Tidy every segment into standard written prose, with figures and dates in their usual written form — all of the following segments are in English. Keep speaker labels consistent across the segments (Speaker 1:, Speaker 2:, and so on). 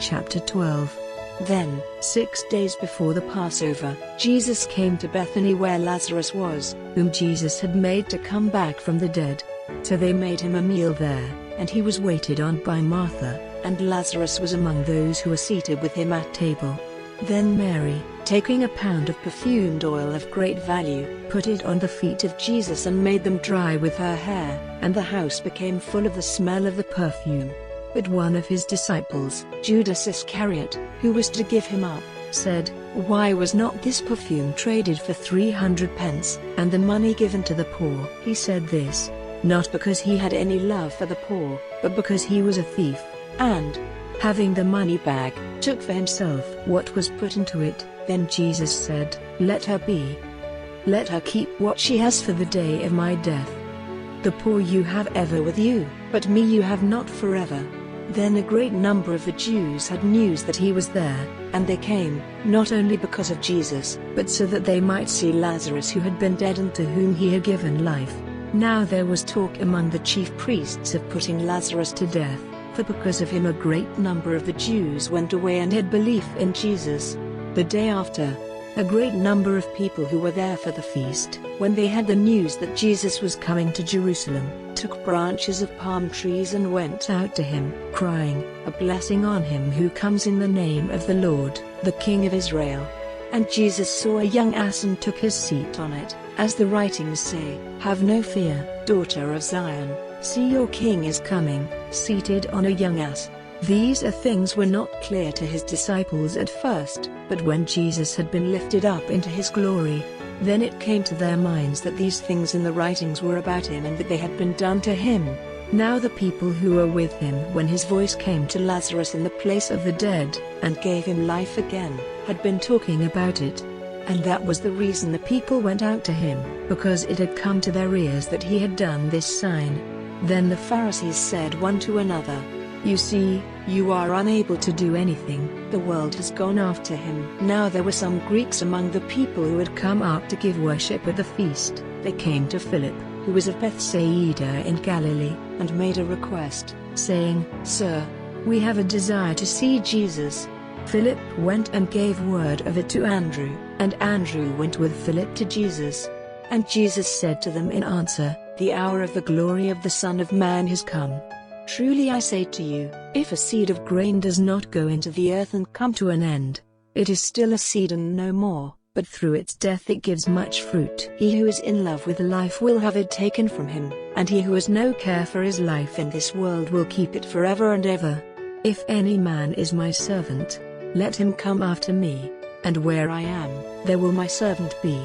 Speaker 1: chapter 12.
Speaker 2: Then, 6 days before the Passover, Jesus came to Bethany where Lazarus was,
Speaker 1: whom Jesus had made to come back from the dead.
Speaker 2: So they made him a meal there, and he was waited on by Martha, and Lazarus was among those who were seated with him at table. Then Mary, taking a pound of perfumed oil of great value, put it on the feet of Jesus and made them dry with her hair, and the house became full of the smell of the perfume. But one of his disciples, Judas Iscariot, who was to give him up, said, "Why was not this perfume traded for 300 pence, and the money given to the poor?" He said this, not because he had any love for the poor, but because he was a thief, and, having the money bag, took for himself what was put into it. Then Jesus said, "Let her be. Let her keep what she has for the day of my death. The poor you have ever with you, but me you have not forever." Then a great number of the Jews had news that he was there, and they came, not only because of Jesus, but so that they might see Lazarus who had been dead and to whom he had given life. Now there was talk among the chief priests of putting Lazarus to death, for because of him a great number of the Jews went away and had belief in Jesus. The day after, a great number of people who were there for the feast, when they had the news that Jesus was coming to Jerusalem, took branches of palm trees and went out to him, crying, "A blessing on him who comes in the name of the Lord, the King of Israel." And Jesus saw a young ass and took his seat on it, as the writings say, "Have no fear, daughter of Zion, see your king is coming, seated on a young ass." These things were not clear to his disciples at first, but when Jesus had been lifted up into his glory, then it came to their minds that these things in the writings were about him and that they had been done to him. Now the people who were with him when his voice came to Lazarus in the place of the dead, and gave him life again, had been talking about it. And that was the reason the people went out to him, because it had come to their ears that he had done this sign. Then the Pharisees said one to another, "You see, you are unable to do anything, the world has gone after him." Now there were some Greeks among the people who had come up to give worship at the feast. They came to Philip, who was of Bethsaida in Galilee, and made a request, saying, "Sir, we have a desire to see Jesus." Philip went and gave word of it to Andrew, and Andrew went with Philip to Jesus. And Jesus said to them in answer, "The hour of the glory of the Son of Man has come. Truly I say to you, if a seed of grain does not go into the earth and come to an end, it is still a seed and no more, but through its death it gives much fruit. He who is in love with life will have it taken from him, and he who has no care for his life in this world will keep it forever and ever. If any man is my servant, let him come after me, and where I am, there will my servant be.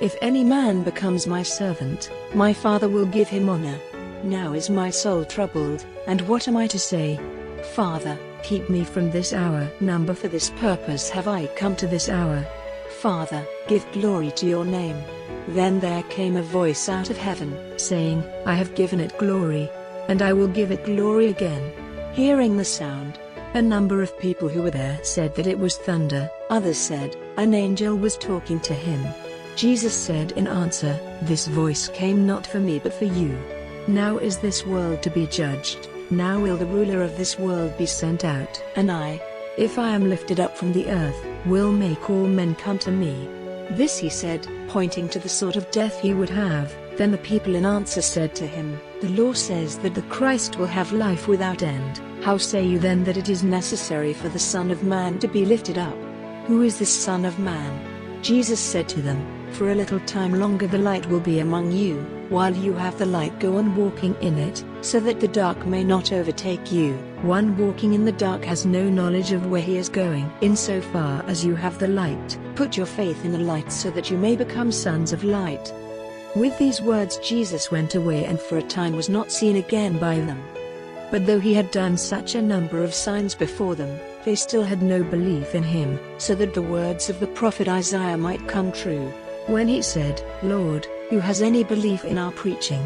Speaker 2: If any man becomes my servant, my Father will give him honor. Now is my soul troubled, and what am I to say? Father, keep me from this hour. Number for this purpose have I come to this hour. Father, give glory to your name." Then there came a voice out of heaven, saying, "I have given it glory, and I will give it glory again." Hearing the sound, a number of people who were there said that it was thunder. Others said, an angel was talking to him. Jesus said in answer, "This voice came not for me but for you. Now is this world to be judged, now will the ruler of this world be sent out. And I, if I am lifted up from the earth, will make all men come to me." This he said, pointing to the sort of death he would have. Then the people in answer said to him, "The law says that the Christ will have life without end. How say you then that it is necessary for the Son of Man to be lifted up? Who is this Son of Man?" Jesus said to them, "For a little time longer the light will be among you. While you have the light, go on walking in it, so that the dark may not overtake you. One walking in the dark has no knowledge of where he is going. Insofar as you have the light, put your faith in the light so that you may become sons of light." With these words Jesus went away and for a time was not seen again by them. But though he had done such a number of signs before them, they still had no belief in him, so that the words of the prophet Isaiah might come true, when he said, "Lord, who has any belief in our preaching?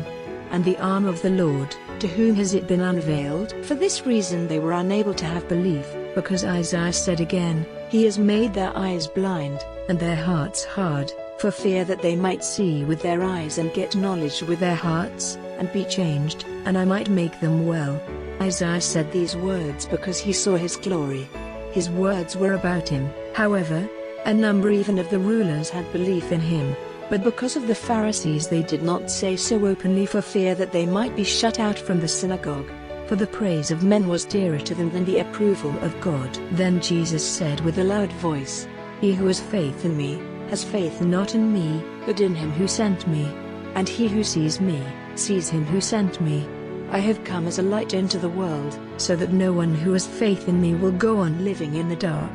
Speaker 2: And the arm of the Lord, to whom has it been unveiled?" For this reason they were unable to have belief, because Isaiah said again, "He has made their eyes blind, and their hearts hard, for fear that they might see with their eyes and get knowledge with their hearts, and be changed, and I might make them well." Isaiah said these words because he saw his glory. His words were about him. However, a number even of the rulers had belief in him, but because of the Pharisees they did not say so openly for fear that they might be shut out from the synagogue. For the praise of men was dearer to them than the approval of God. Then Jesus said with a loud voice, "He who has faith in me, has faith not in me, but in him who sent me. And he who sees me, sees him who sent me. I have come as a light into the world, so that no one who has faith in me will go on living in the dark.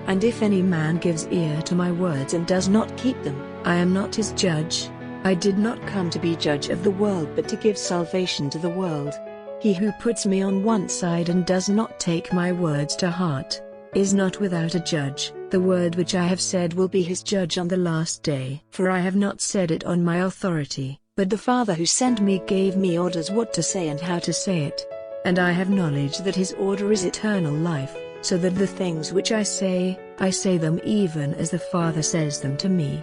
Speaker 2: And if any man gives ear to my words and does not keep them, I am not his judge. I did not come to be judge of the world but to give salvation to the world. He who puts me on one side and does not take my words to heart, is not without a judge. The word which I have said will be his judge on the last day. For I have not said it on my authority, but the Father who sent me gave me orders what to say and how to say it. And I have knowledge that his order is eternal life, so that the things which I say them even as the Father says them to me.